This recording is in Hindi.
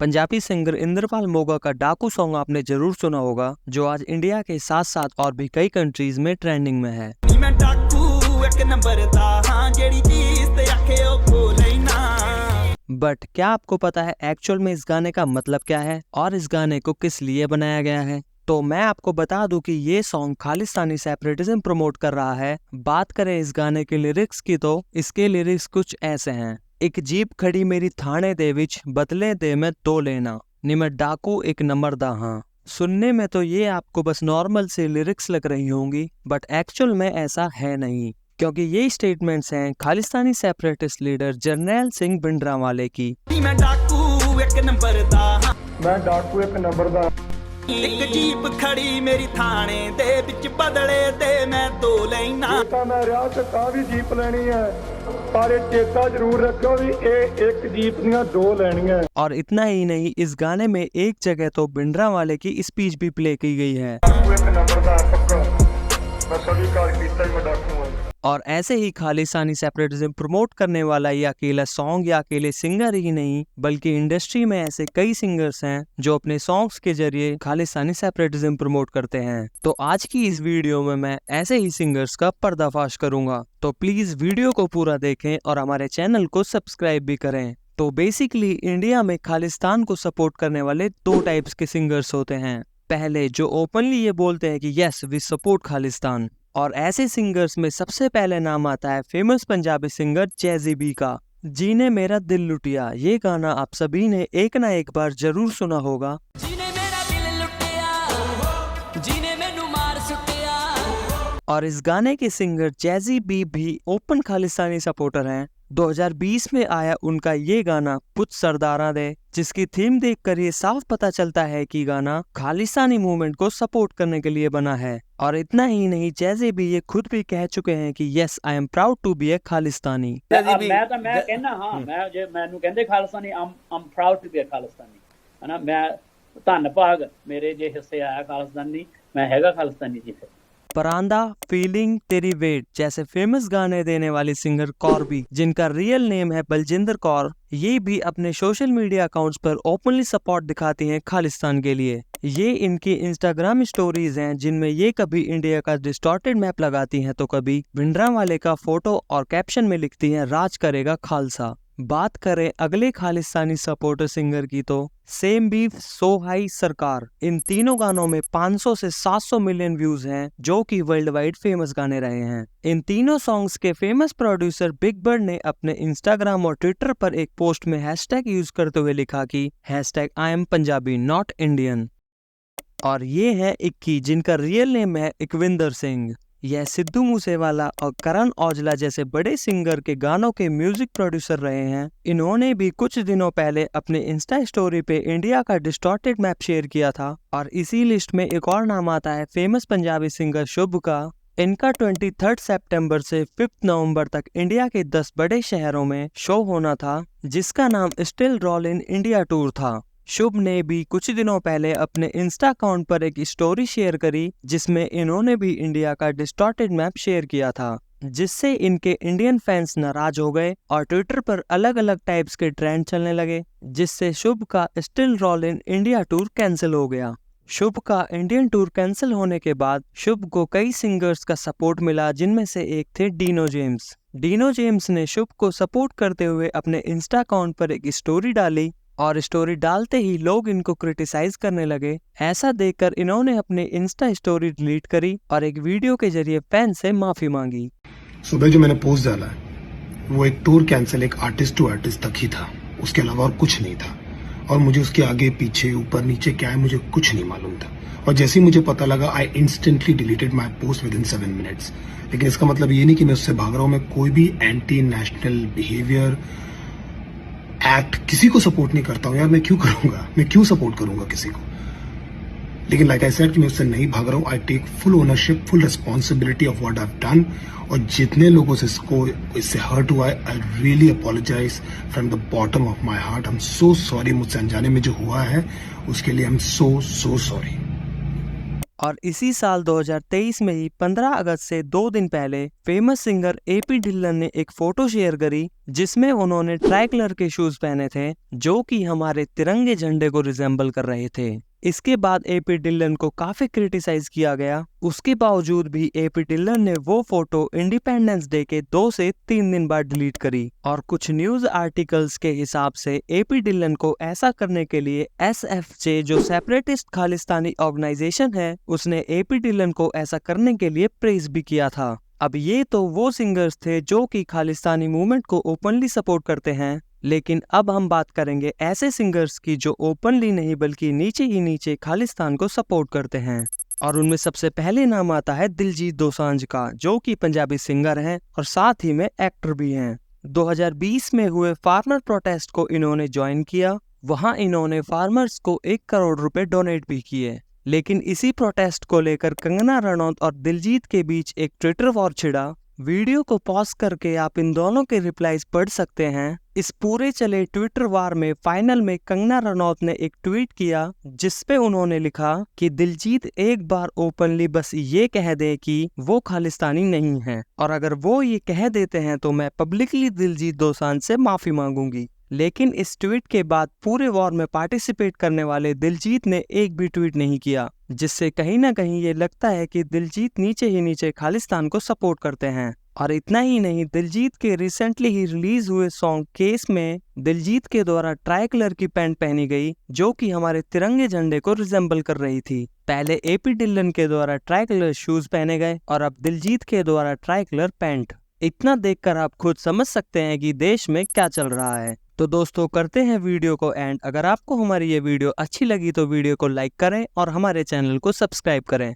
पंजाबी सिंगर इंद्रपाल मोगा का डाकू सॉन्ग आपने जरूर सुना होगा, जो आज इंडिया के साथ साथ और भी कई कंट्रीज में ट्रेंडिंग में है। बट क्या आपको पता है एक्चुअल में इस गाने का मतलब क्या है और इस गाने को किस लिए बनाया गया है? तो मैं आपको बता दूं कि ये सॉन्ग खालिस्तानी सेपरेटिज्म प्रमोट कर रहा है। बात करें इस गाने के लिरिक्स की तो इसके लिरिक्स कुछ ऐसे हैं। एक जीप खड़ी मेरी थाने दे विच बदले दे मैं तो लेना नी मैं डाकू एक नंबर दा हाँ। सुनने में तो ये आपको बस नॉर्मल से लिरिक्स लग रही होंगी, बट एक्चुअल में ऐसा है नहीं, क्योंकि ये स्टेटमेंट्स हैं खालिस्तानी सेपरेटिस्ट लीडर जरनैल सिंह भिंडरांवाले की। मैं डाकू एक नंबर दा एक जीप खड़ी मेरी थाने दे विच बदले ते मैं दो लेना। मैं रिया ते तां भी जीप लेनी है, पर चेता जरूर रखो भी एक जीप दियां दो लेनियां। और इतना ही नहीं, इस गाने में एक जगह तो भिंडरांवाले की स्पीच भी प्ले की गई है। एक नंबर दा पक्का मैं सभी कार कीता ही मैं डाकू हूं। और ऐसे ही खालिस्तानी सेपरेटिज्म प्रमोट करने वाला ये अकेला सॉन्ग या अकेले सिंगर ही नहीं, बल्कि इंडस्ट्री में ऐसे कई सिंगर्स हैं जो अपने सॉन्ग्स के जरिए खालिस्तानी सेपरेटिज्म प्रमोट करते हैं। तो आज की इस वीडियो में मैं ऐसे ही सिंगर्स का पर्दाफाश करूंगा, तो प्लीज वीडियो को पूरा देखें और हमारे चैनल को सब्सक्राइब भी करें। तो बेसिकली इंडिया में खालिस्तान को सपोर्ट करने वाले दो टाइप्स के सिंगर्स होते हैं। पहले जो ओपनली ये बोलते हैं कि यस वी सपोर्ट खालिस्तान, और ऐसे सिंगर्स में सबसे पहले नाम आता है फेमस पंजाबी सिंगर जैज़ी बी का, जीने मेरा दिल लुटिया। ये गाना आप सभी ने एक ना एक बार जरूर सुना होगा। जीने मेरा दिल लुटिया, जीने मैनू मार सुटिया। और इस गाने के सिंगर जैज़ी बी भी ओपन खालिस्तानी सपोर्टर हैं। 2020 में आया उनका ये गाना कुछ सरदारा दे, जिसकी थीम देखकर ये साफ पता चलता है कि गाना खालिस्तानी मूवमेंट को सपोर्ट करने के लिए बना है। और इतना ही नहीं, जैसे भी ये खुद भी कह चुके हैं कि yes I am proud to be a Khalistani. मैं कहना हाँ, मैं जे मैनू कहंदे Khalistani I am proud to be a Khalistani, है ना। मैं धन भाग मेरे जे हिस्से आया खालिस्तानी, मैं हैगा खालिस्तानी जी। परांदा, फीलिंग, तेरी वेट जैसे फेमस गाने देने वाली सिंगर कौर भी, जिनका रियल नेम है बलजिंदर कौर, ये भी अपने सोशल मीडिया अकाउंट्स पर ओपनली सपोर्ट दिखाती हैं खालिस्तान के लिए। ये इनकी इंस्टाग्राम स्टोरीज हैं जिनमें ये कभी इंडिया का डिस्टॉर्टेड मैप लगाती हैं तो कभी भिंडरांवाले का फोटो और कैप्शन में लिखती हैं राज करेगा खालसा। बात करें अगले खालिस्तानी सपोर्टर सिंगर की तो सेम बीफ, सो हाई, सरकार, इन तीनों गानों में 500 से 700 मिलियन व्यूज हैं, जो कि वर्ल्ड वाइड फेमस गाने रहे हैं। इन तीनों सॉन्ग्स के फेमस प्रोड्यूसर बिग बर्ड ने अपने इंस्टाग्राम और ट्विटर पर एक पोस्ट में हैशटैग यूज करते हुए लिखा कि hashtag I am Punjabi not Indian. और ये है इक्की, जिनका रियल नेम है इकविंदर सिंह। यह सिद्धू मूसेवाला और करण औजला जैसे बड़े सिंगर के गानों के म्यूजिक प्रोड्यूसर रहे हैं। इन्होंने भी कुछ दिनों पहले अपने इंस्टा स्टोरी पे इंडिया का डिस्टॉर्टेड मैप शेयर किया था। और इसी लिस्ट में एक और नाम आता है फेमस पंजाबी सिंगर शुभ का। इनका 23 सितंबर से 5 नवंबर तक इंडिया के 10 बड़े शहरों में शो होना था, जिसका नाम still rollin India tour था। शुभ ने भी कुछ दिनों पहले अपने इंस्टा अकाउंट पर एक स्टोरी शेयर करी, जिसमें इन्होंने भी इंडिया का डिस्टॉर्टेड मैप शेयर किया था, जिससे इनके इंडियन फैंस नाराज हो गए और ट्विटर पर अलग अलग टाइप्स के ट्रेंड चलने लगे, जिससे शुभ का still rollin India tour cancel हो गया। शुभ का इंडियन टूर कैंसिल होने के बाद शुभ को कई सिंगर्स का सपोर्ट मिला, जिनमें से एक थे डीनो जेम्स। डीनो जेम्स ने शुभ को सपोर्ट करते हुए अपने इंस्टा अकाउंट पर एक स्टोरी डाली, और स्टोरी डालते ही लोग इनको क्रिटिसाइज करने लगे। ऐसा देखकर इन्होंने अपने इंस्टा स्टोरी डिलीट करी और एक वीडियो के जरिए फैन से माफी मांगी। सुबह जो मैंने पोस्ट डाला है वो एक टूर कैंसिल एक आर्टिस्ट टू आर्टिस्ट तक ही था, उसके अलावा और कुछ नहीं था। और मुझे उसके आगे पीछे ऊपर नीचे क्या है मुझे कुछ नहीं मालूम था। और जैसे ही मुझे पता लगा I instantly deleted my post with in 7 minutes. लेकिन इसका मतलब ये नहीं कि मैं उससे भाग रहा हूँ। मैं कोई भी एंटी नेशनल बिहेवियर एक्ट किसी को सपोर्ट नहीं करता हूं यार। मैं क्यों करूंगा, मैं क्यों सपोर्ट करूंगा किसी को। लेकिन लाइक आई सेड, मैं उससे नहीं भाग रहा हूं। I take full ownership, full responsibility of what I have done. और जितने लोगों से इससे हर्ट हुआ है, I really apologise from the bottom of my heart. I am so sorry. मुझसे अनजाने में जो हुआ है उसके लिए आई एम सो सॉरी। और इसी साल 2023 में ही 15 अगस्त से 2 दिन पहले फेमस सिंगर एपी ढिल्लन ने एक फोटो शेयर करी जिसमें उन्होंने ट्राई कलर के शूज पहने थे जो कि हमारे तिरंगे झंडे को रिजेंबल कर रहे थे। इसके बाद एपी ढिल्लन को काफी क्रिटिसाइज किया गया। उसके बावजूद भी एपी ढिल्लन ने वो फोटो इंडिपेंडेंस डे के 2 से 3 दिन बाद डिलीट करी और कुछ न्यूज आर्टिकल्स के हिसाब से एपी ढिल्लन को ऐसा करने के लिए SFJ जो सेपरेटिस्ट खालिस्तानी ऑर्गेनाइजेशन है उसने एपी ढिल्लन को ऐसा करने के लिए प्रेज भी किया था। अब ये तो वो सिंगर्स थे जो कि खालिस्तानी मूवमेंट को ओपनली सपोर्ट करते हैं, लेकिन अब हम बात करेंगे ऐसे सिंगर्स की जो ओपनली नहीं बल्कि नीचे ही नीचे खालिस्तान को सपोर्ट करते हैं। और उनमें सबसे पहले नाम आता है दिलजीत दोसांझ का, जो कि पंजाबी सिंगर हैं और साथ ही में एक्टर भी हैं। 2020 में हुए फार्मर प्रोटेस्ट को इन्होंने ज्वाइन किया। वहां इन्होंने फार्मर्स को 1 करोड़ रुपए डोनेट भी किए। लेकिन इसी प्रोटेस्ट को लेकर कंगना रनौत और दिलजीत के बीच एक ट्विटर वॉर छिड़ा। वीडियो को पॉज करके आप इन दोनों के रिप्लाईज पढ़ सकते हैं। इस पूरे चले ट्विटर वार में फाइनल में कंगना रनौत ने एक ट्वीट किया जिसपे उन्होंने लिखा कि दिलजीत एक बार ओपनली बस ये कह दे कि वो खालिस्तानी नहीं है, और अगर वो ये कह देते हैं तो मैं पब्लिकली दिलजीत दोसांझ से माफी मांगूंगी। लेकिन इस ट्वीट के बाद पूरे वॉर में पार्टिसिपेट करने वाले दिलजीत ने एक भी ट्वीट नहीं किया, जिससे कहीं ना कहीं ये लगता है कि दिलजीत नीचे ही नीचे खालिस्तान को सपोर्ट करते हैं। और इतना ही नहीं, दिलजीत के रिसेंटली ही रिलीज हुए सॉन्ग केस में दिलजीत के द्वारा ट्राई कलर की पैंट पहनी गई जो कि हमारे तिरंगे झंडे को रिजेंबल कर रही थी। पहले एपी ढिल्लन के द्वारा ट्राई कलर शूज पहने गए और अब दिलजीत के द्वारा ट्राई कलर पैंट। इतना देखकर आप खुद समझ सकते हैं कि देश में क्या चल रहा है। तो दोस्तों करते हैं वीडियो को एंड। अगर आपको हमारी ये वीडियो अच्छी लगी तो वीडियो को लाइक करें और हमारे चैनल को सब्सक्राइब करें।